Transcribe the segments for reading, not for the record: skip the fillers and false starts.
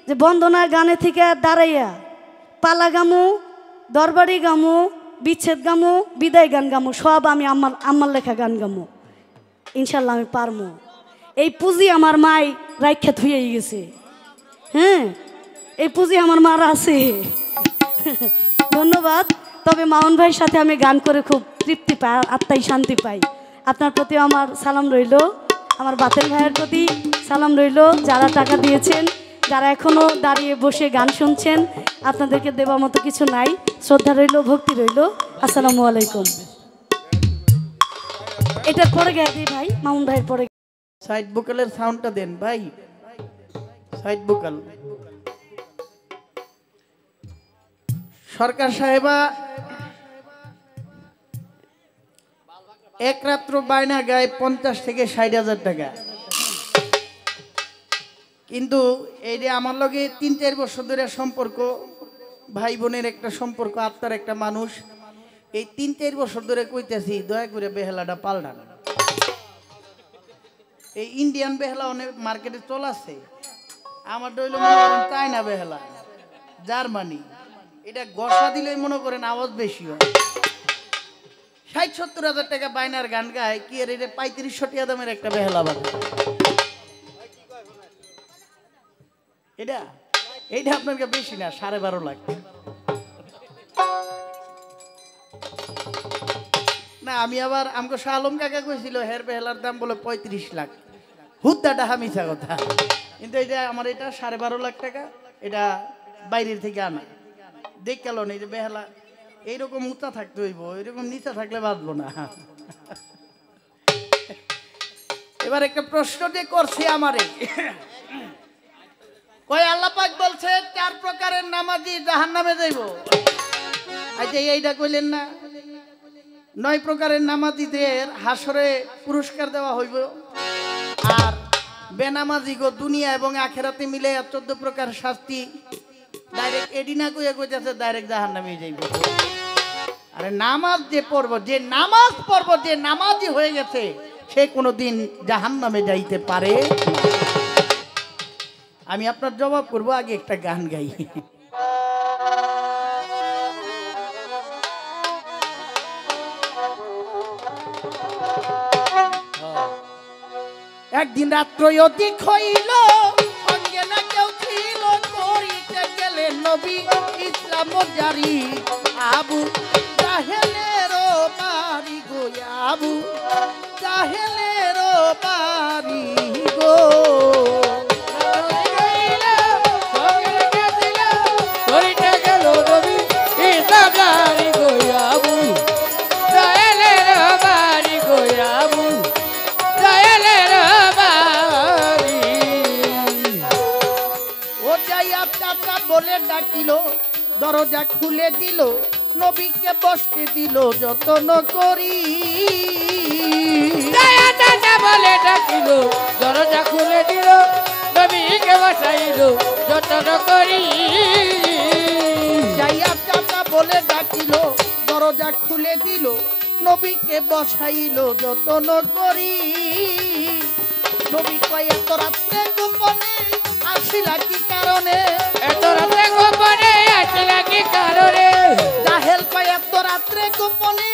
যে বন্দনার গানে থেকে দাঁড়াইয়া পালা গামু, দরবারি গামু, বিচ্ছেদ গামু, বিদায় গান গামু, সব আমি আমার লেখা গান গামু। ইনশাল্লাহ আমি পারমু। এই পুঁজি আমার মাই রাইখা থুয়ে গেছে। হ্যাঁ, এই পুঁজি আমার মার আছে। ধন্যবাদ। তবে মামুন ভাইয়ের সাথে আমি গান করে খুব তৃপ্তি পাই, আত্মায় শান্তি পাই। আপনার প্রতি আমার সালাম রইল, আমার বাতেল ভাইয়ের প্রতি সালাম রইল, যারা টাকা দিয়েছেন, যারা এখনও দাঁড়িয়ে বসে গান শুনছেন, আপনাদেরকে দেওয়ার মতো কিছু নাই। শ্রদ্ধা রইল, ভক্তি রইল। আসসালামু আলাইকুম। এটার পরে গায়ে দিই ভাই, মামুন ভাইয়ের পরে। সাইড ভোকালের সাউন্ডটা দেন ভাই, সাইড ভোকাল। সরকার সাহেবা এক রাত্র বায়না গায়ে 50 থেকে 60,000 টাকা, কিন্তু এই যে আমার লগে 3-4 বছর ধরে সম্পর্ক, ভাই বোনের একটা সম্পর্ক, আত্মার একটা মানুষ। এই 3-4 বছর ধরে কইতেছি দয়া করে বেহেলাটা পাল্টান। এই ইন্ডিয়ান বেহেলা অনেক মার্কেটে চলাছে, আমার ডইল মনে করেন চায়না বেহেলা, জার্মানি। এটা গসা দিলেই মনে করেন আওয়াজ বেশি হয়। 60-70,000 টাকা বাইনার গান গায় কি এর, এটা 35-40 দামের একটা বেহেলা বাজে। এটা এইটা আপনার বেশি না, 12.5 লাখ। না আমি আবার আমাকে শাহ আলম কাকা কইছিল হের বেহেলার দাম বলে 35 লাখ। হুদ্দাটা হামিছা কথা, কিন্তু এটা আমার এটা 12.5 লাখ টাকা। এটা বাইরের থেকে আনা। দেখ গেল না এই যে বেহেলা এইরকম উঁচা থাকতে হইব, এরকম নিচা থাকলে বাঁচবো না। এবার একটা প্রশ্ন দিয়ে করছে আমারে, কয় আল্লাহ পাক বলছে 4 প্রকারের নামাজি জাহান্নামে যাইব। আচ্ছা এইটা কইলেন না, 9 প্রকারের নামাজিদের হাসরে পুরস্কার দেওয়া হইব, আর বেনামাজি গো দুনিয়া এবং আখেরাতে মিলে 14 প্রকার শাস্তি। ডাইরেক্ট এডিনা কইয়া কইতেছে ডাইরেক্ট জাহান্নামে যাইব। আরে নামাজ যে পড়ব, যে নামাজ পড়ব, যে নামাজি হয়ে গেছে সে কোনোদিন জাহান্নামে যাইতে পারে না। আমি আপনার জবাব করব, আগে একটা গান গাই। একদিন রাত্র অধিক হইল, সঙ্গে না কেউ ছিল, করিতে গেলে নবী ইসলাম জারি। আবু জাহেলের বাড়ি গো, আবু জাহেলের বাড়ি গো। বলে ডাকিল, দরজা খুলে দিল, নবীকে বসতে দিল যতন করি। বলে ডাকিল, দরজা খুলে দিল, নবীকে বসাইল যতন করি। যাইয়া চাচা বলে ডাকিল, দরজা খুলে দিল, নবীকে বসাইল যতন করি। নবী কয় এত রাত্রে গোপনে আসিলা কি কারণে, এত রাত্রে গোপনে আসিলা কি কারণে। জাহেল কয় এত রাত্রে গোপনে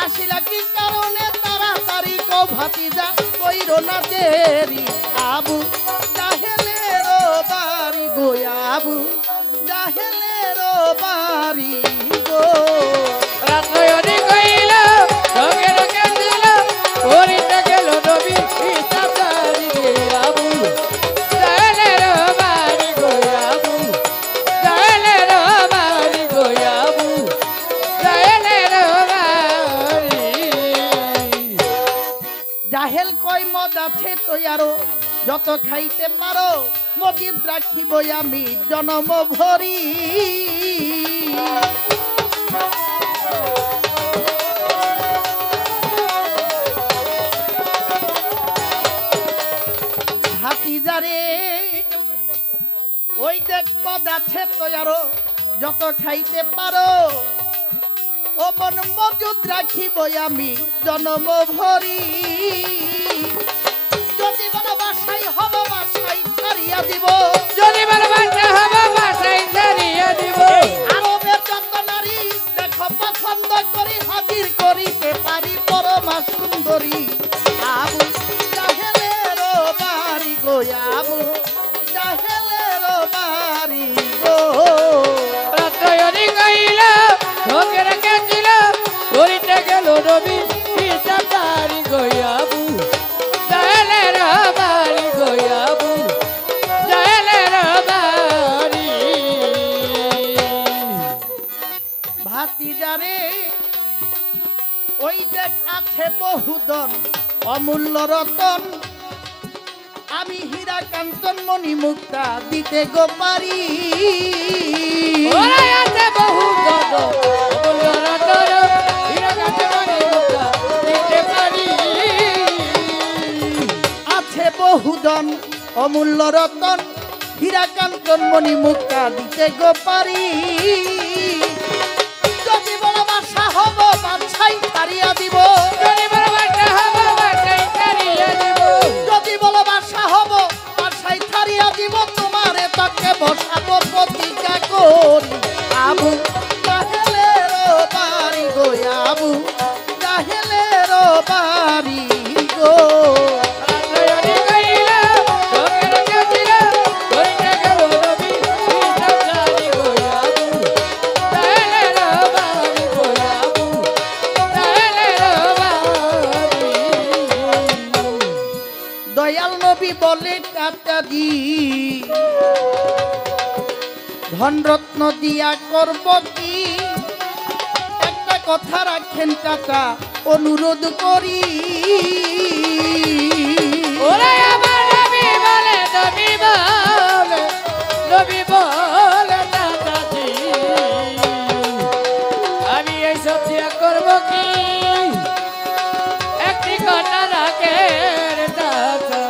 আসিলা কি কারণে, তাড়াতাড়ি কো ভাতিজা কইরো না দেরি। আবু জাহেলের বাড়ি গো, আবু জাহেলের বাড়ি গো। রাত্র অধিক হইল, রঙে রঙে দিল, করিতে গেল নবী ইসলাম জারি। আবু জাহেলের বাড়ি গো, আবু জাহেলের বাড়ি গো, আবু জাহেলের বাড়ি। জাহেল কয় মদ আছে তো আরো যত খাইতে পারো, মজিদ রাখিব আমি জনম ভরি। ভাতিজারে ওই দেখ পদ আছে তো আরো যত খাইতে পারো, ও মন মজুদ রাখিব আমি জনম ভরি। যদি ভালোবাসাই হব বাসাই ছাড়িয়া দিব, যদি ভালোবাসা ভাতিজারে ওই দেখ আছে বহুদন অমূল্য রতন আমি হীরা কাঞ্চন মণি মুক্তা দিতে গো পারি ওরে আছে বহু গদ অমূল্য রতন হীরা কাঞ্চন মুক্তা দিতে পারি আছে বহুদন অমূল্য রতন হীরা কাঞ্চন মণি মুক্তা দিতে গো পারি যদি বলো বাসা হব বাদশাই ছাড়িয়া দিব যদি বড় বাটা হব বাটাই ছাড়িয়া দিব যদি বলো বাসা হব বাসায় ছাড়িয়া দিব তোমারে তাকে বসাবো প্রতিজ্ঞা করি আবু জাহেলের বাড়ি গো আবু জাহেলের বাড়ি গো রাত্রয়নি কইলা তোকের কাজিরা কইতে গেল নবী ইসলামী গোয়াবু তাহলে রবানি গোয়াবু তাহলে রবানি দয়াল নবী বলে কাটাদি ধনরত্ন দিয়া করব কি একটা কথা রাখেন কাটা অনুরোধ করি ওরে আমার নবী বলে দাদাজি আমি এই সব দিয়া করব কি একটি কথা রাখে দাদা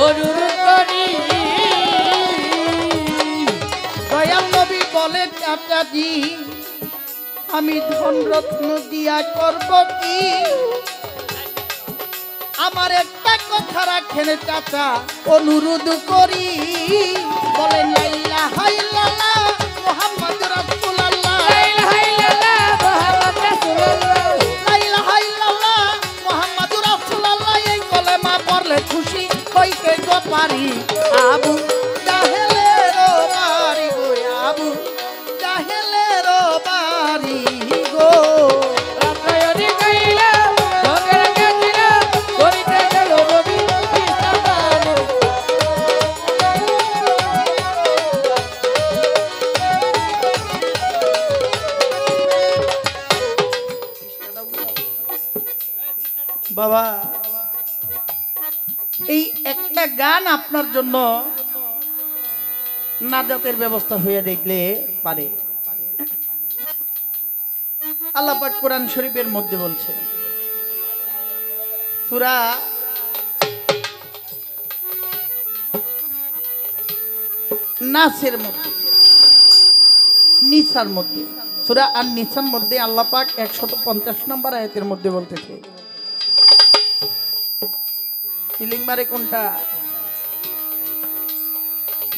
অনুরোধ করি দয়াল নবী বলে কাটাদি আমি ধনরত্ন দিয়া করব কি আমার একটা কথা রাখেন চাচা অনুরোধ করি বলেন লা ইলাহা ইল্লাল্লাহ মুহাম্মাদুর রাসূলুল্লাহ লা ইলাহা ইল্লাল্লাহ মুহাম্মদ রাসূলুল্লাহ লা ইলাহা ইল্লাল্লাহ মুহাম্মাদুর রাসূলুল্লাহ এই কলেমা পড়লে খুশি হইতে গো পারি আবু জাহেলের বাড়ি গো আবু জাহেলের বাড়ি গো রাত্রয়নি কইলা তোকের কাজিরা কইতে গেল নবী ইসলামী বাবা এই একটা গান আপনার জন্য নাজাতের ব্যবস্থা হয়ে দেখলে পারে আল্লাহ পাক কোরআন শরীফের মধ্যে বলছে সূরা নাসের মধ্যে নিসার মধ্যে সূরা আন-নিসার মধ্যে আল্লাহ পাক 150 নম্বর আয়াতের মধ্যে বলতেছে সিলিং মারে কোনটা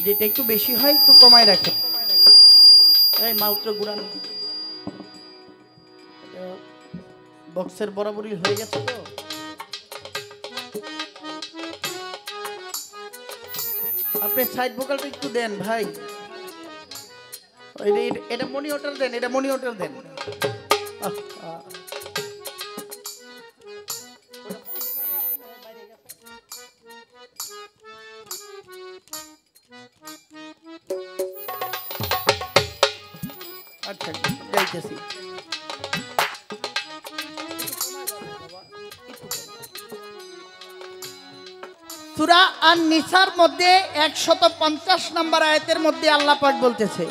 যেটা একটু বেশি হয় একটু কমায় রাখে এই মাউথটা ঘুরান বক্সের বরাবরই হয়ে গেছে তো আপনি সাইড ভোকালটা একটু দেন ভাই এটা মনি অর্ডার দেন এটা মনি অর্ডার দেন আচ্ছা যাইতেছি সূরা আন-নিসার মধ্যে 150 নম্বর আয়াতের মধ্যে আল্লাহ পাক বলতেছে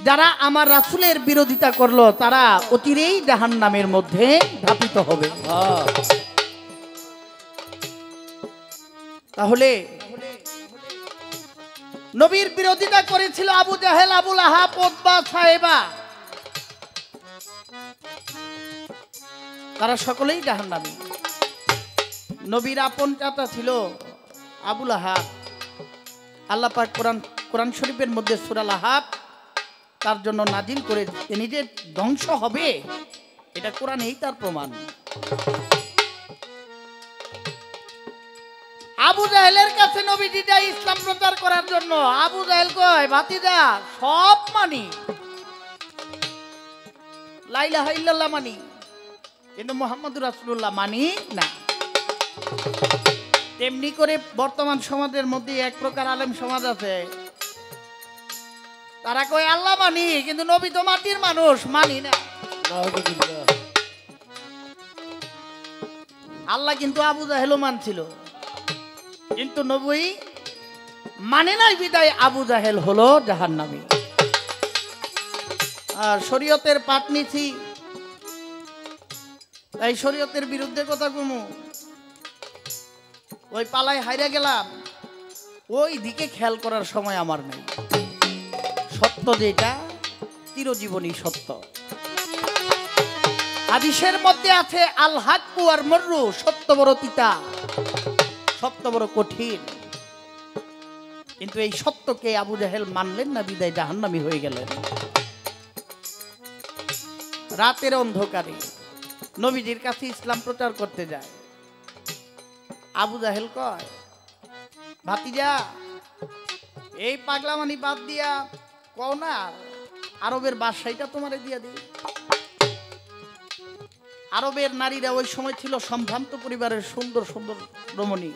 যারা আমার রাসূলের বিরোধিতা করলো তারা অচিরেই জাহান্নামের মধ্যে ধাপিত হবে তাহলে নবীর বিরোধিতা করেছিল আবু জাহেল আবু লাহাব উতবা সাহেবা তারা সকলেই জাহান্নামী নবীর আপন চাচা ছিল আবু লাহাব আল্লাহ পাক কোরআন শরীফের মধ্যে সূরা লাহাব তার জন্য নাজিল করে তিনি যে ধ্বংস হবে এটা কোরআনেই তার প্রমাণ আবু জাহেলের কাছে নবীজি যায় ইসলাম প্রচার করার জন্য আবু জাহেল কয় ভাতিজা সব মানি লা ইলাহা ইল্লাল্লাহ মানি কিন্তু মুহাম্মদুর রাসূলুল্লাহ মানি না তেমনি করে বর্তমান সমাজের মধ্যে এক প্রকার আলেম সমাজ আছে তারা কয় আল্লাহ মানি, কিন্তু নবী তো মাটির মানুষ, মানি না। নাউযুবিল্লাহ। আল্লাহ কিন্তু আবু জাহেলও মানছিল, কিন্তু নবী মানে নাই বিদায় আবু জাহেল হলো জাহান্নামী। আর শরীয়তের পাট নিছি, তাই শরীয়তের বিরুদ্ধে কথা কমু, ওই পালায় হাইরা গেলাম, ওই দিকে খেয়াল করার সময় আমার নেই। সত্য যেটা চিরজীবনী সত্য। হাদিসের মধ্যে আছে আল হাক্কু আর মররু, সত্য বড় তিতা, সত্য বড় কঠিন। কিন্তু এই সত্যকে আবু জাহেল মানলেন না বিদায় জাহান্নামী হয়ে গেলেন। রাতের অন্ধকারে নবীজির কাছে ইসলাম প্রচার করতে যায়। আবু জাহেল কয়, ভাতিজা এই পাগলামানি বাদ দিয়া কও না আরবের বাদশাহীটা তোমারে দিয়া দিই। আরবের নারীরা ওই সময় ছিল সম্ভ্রান্ত পরিবারের সুন্দর সুন্দর রমণী।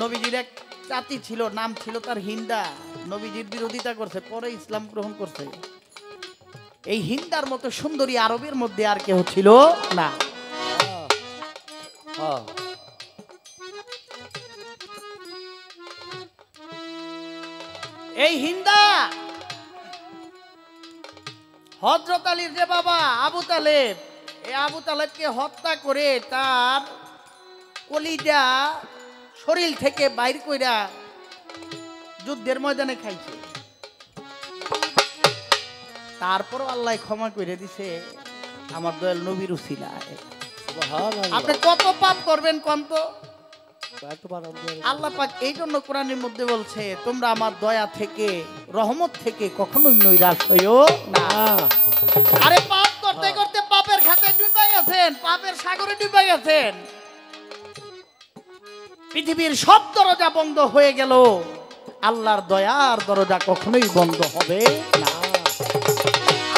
নবীজির এক চাচি ছিল, নাম ছিল তার হিন্দা। নবীজির বিরোধিতা করছে, পরে ইসলাম গ্রহণ করছে। এই হিন্দার মতো সুন্দরী আরবের মধ্যে আর কেউ ছিল না। এই হিন্দা হযরত আলীর যে বাবা আবু তালেব, এই আবু তালেবকে হত্যা করে তার কলিজা শরীর থেকে বাইর কইরা যুদ্ধের ময়দানে খাইছে। তারপর আল্লাহ ক্ষমা করে দিছে আমার দয়াল নবীর উসিলায়। সুবহানাল্লাহ। আপনি কত পাপ করবেন কোন তো? এতবার আল্লাহ পাক এই জন্য কোরআনের মধ্যে বলছে, তোমরা আমার দয়া থেকে রহমত থেকে কখনোই নৈরাশ হইও না। আরে পাপ করতে করতে পাপের খাতে ডুবে গেছেন, পাপের সাগরে ডুবে গেছেন, পৃথিবীর সব দরজা বন্ধ হয়ে গেল, আল্লাহর দয়ার দরজা কখনোই বন্ধ হবে না।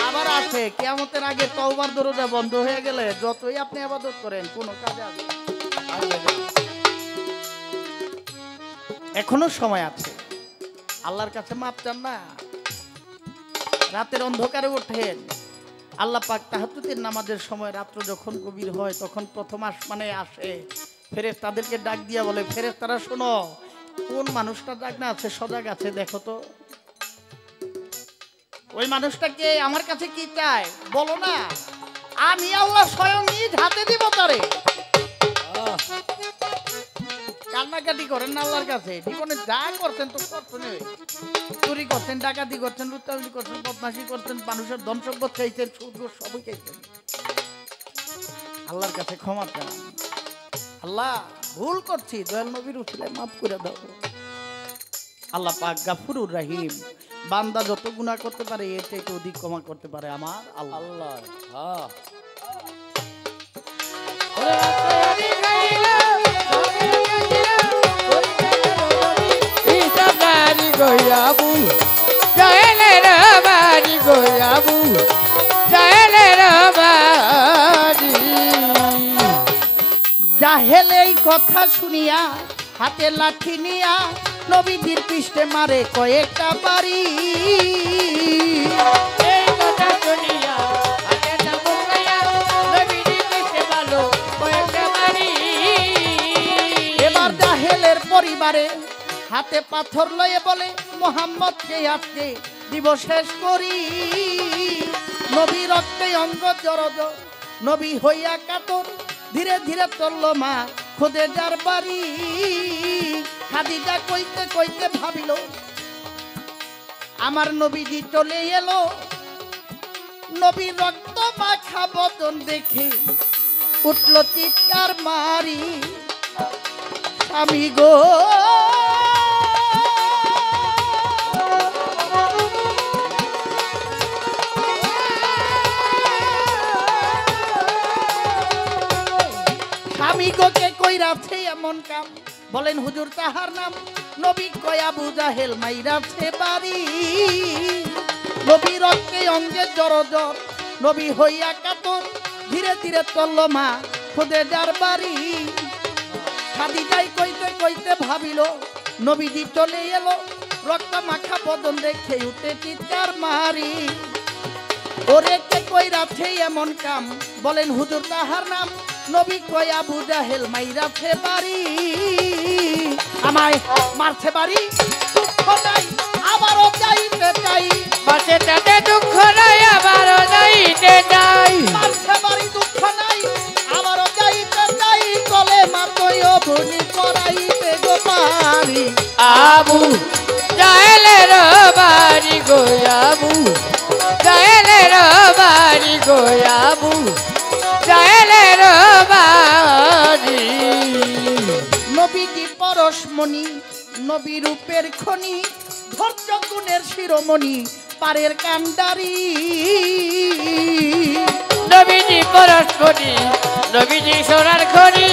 আবার আছে কিয়ামতের আগে তওবার দরজা বন্ধ হয়ে গেলে যতই আপনি ইবাদত করেন কোনো কাজে আসবে না। এখনো সময় আছে, আল্লাহর কাছে মাপ চান না। রাতের অন্ধকারে ওঠেন, আল্লাহ পাক তাহাজ্জুদের নামাজের সময় রাত্র যখন গভীর হয় তখন প্রথম আসমানে আসে, ফেরেশতাদেরকে ডাক দিয়া বলে, ফেরেশতারা শোনো, কোন মানুষটা জাগনা আছে, সজাগ আছে, দেখো তো ওই মানুষটাকে, আমার কাছে কি চায় বলো না, আমি আল্লাহ স্বয়ং নিজ হাতে দিব তারে। কান্নাকাটি করেন না আল্লাহর কাছে, জীবনে যা করছেন তো করছেন, চুরি করছেন, ডাকাতি করছেন, লুচ্চামি করছেন, বদমাশি করছেন, মানুষের ধন সম্পদ চাইছেন, সুদ সবই চাইছেন, আল্লাহর কাছে ক্ষমা চান। আল্লাহ ভুল করছি, দয়াল নবীর উসিলায় মাফ করে দাও। আল্লাহ পাক গাফুরুর রহিম, বান্দা যত গুনাহ করতে পারে এর থেকে অধিক ক্ষমা করতে পারে আমার আল্লাহ। আল্লাহ। গোয়াবু জাহেলের বাড়ি, গোয়াবু জাহেলের বাড়ি। জাহেল এই কথা শুনিয়া হাতে লাঠি নিয়া নবীজির পৃষ্ঠে মারে কয়েকটা বাড়ি। এই কথা শুনিয়া হাতে চাবুক লইয়া নবীজি পিছে ভালো কয়েকটা বাড়ি। এবার জাহেলের পরিবারে হাতে পাথর লয়ে বলে, মোহাম্মদকে আজকে দিব শেষ করি। নবী রক্তে অঙ্গ জড়জড়, নবী হইয়া কাতর, ধীরে ধীরে চলল মা খুদে যার বাড়ি। খাদিজা কইতে কইতে ভাবিল, আমার নবীজি চলে এলো। নবী রক্ত মাখা বদন দেখে উঠল চিৎকার মারি, স্বামী গো স্বামী গোকে কইরাছে এমন কাম, বলেন হুজুর তাহার নাম। নবী কয় আবু জাহেল মাইরাছে বাড়ি। নবী রক্তে অঙ্গে জড়জড়, নবী হইয়া কাতর, ধীরে ধীরে চলল মা খুদে যার বাড়ি। খাদিজাই কইতে কইতে ভাবিল, নবীজি চলে এলো রক্ত মাখা বদন দেখে উঠে চিৎকার মারি ওরে কে কইরাছে এমন কাম বলেন হুজুর তাহার নাম নবী কয় আবু জাহেল মাইরাছে বাড়ি আমায় মারছে বাড়ি দুঃখ নাই আবারও যাইতে চাই মাসে তাতে দুঃখ নাই আবারও যাইতে চাই মারছে বাড়ি দুঃখ নাই আবারও যাইতে চাই কলে মাতই অভুনি করাইতে গো পারি আবু জাহেলের বাড়ি গো আবু জাহেলের বাড়ি গো আবু জাহেলের বাড়ি নবীজি পরশমণি নবী রূপের খনি ধৈর্য গুণের শিরোমণি পারের কান্ডারি নবীজি পরস্পরি নবীজি সোনার খনি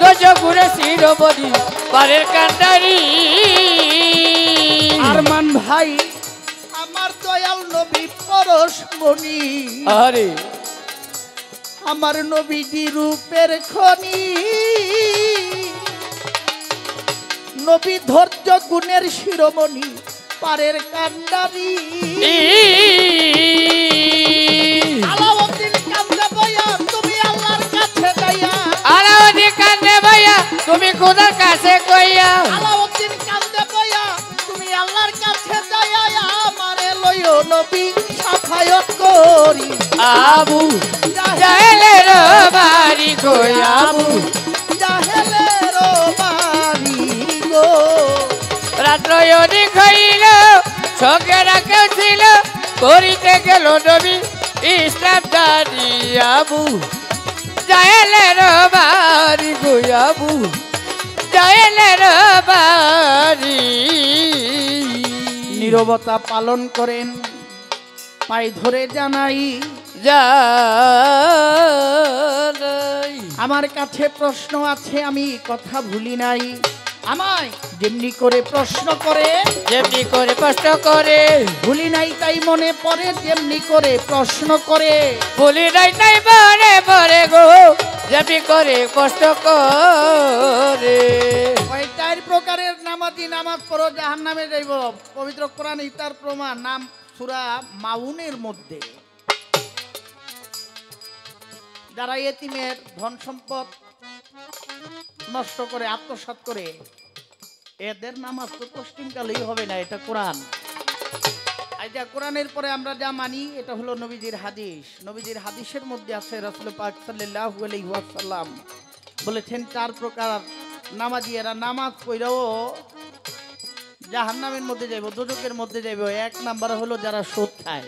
দোজ গুণে শিরোমণি পারের কান্ডারি আরমান ভাই আমার দয়াল নবী পরশমণি আরে আমার নবীজি রূপের খনি নবী ধৈর্য গুণের শিরোমণি পারের কান্ডারি আলাউদ্দিন কান্দে বইয়া তুমি আল্লাহর কাছে যাইয়া আলাউদ্দিন কান্দে ভাইয়া তুমি খোদার কাছে কইয়া আলাউদ্দিন কান্দে বইয়া তুমি আল্লাহর কাছে যাইয়া আমারে লইও নবী সাফায়াত করি আবু জাহেলের বাড়ি গো আবু জাহেলের বাড়ি গো রাত্র অধিক হইল সঙ্গে রাখেও ছিল করিতে গেল নবী ইসলাম দানি আবু জাহেলের বাড়ি গো আবু জাহেলের বাড়ি নীরবতা পালন করেন পায়ে ধরে জানাই জানাই আমার কাছে প্রশ্ন আছে আমি কথা ভুলি নাই আমায় যেমনি করে প্রশ্ন করে যেমনি করে কষ্ট করে ভুলি নাই তাই মনে পড়ে যেমনি করে প্রশ্ন করে বলি নাই তাই মনে পড়ে গো যেমনি করে কষ্ট করে কয়টার প্রকারের নামাজি নামাজ পড়ো জাহান্নামে যাইব পবিত্র কোরআন ইতার প্রমাণ নাম সূরা মাউনের মধ্যে যারা এতিমের ধন সম্পদ নষ্ট করে আত্মসাৎ করে এদের নামাজ তো পশ্চিমকালেই হবে না এটা কোরআন এটা কোরআনের পরে আমরা যা মানি এটা হলো নবীজির হাদিস নবীজির হাদিসের মধ্যে আছে রাসূল পাক সাল্লাল্লাহু আলাইহি ওয়াসাল্লাম বলেছেন 4 প্রকার নামাজি এরা নামাজ পড়েও জাহান্নামের মধ্যে যাইব দোজখের মধ্যে যাইব এক নাম্বার হলো যারা সুদ খায়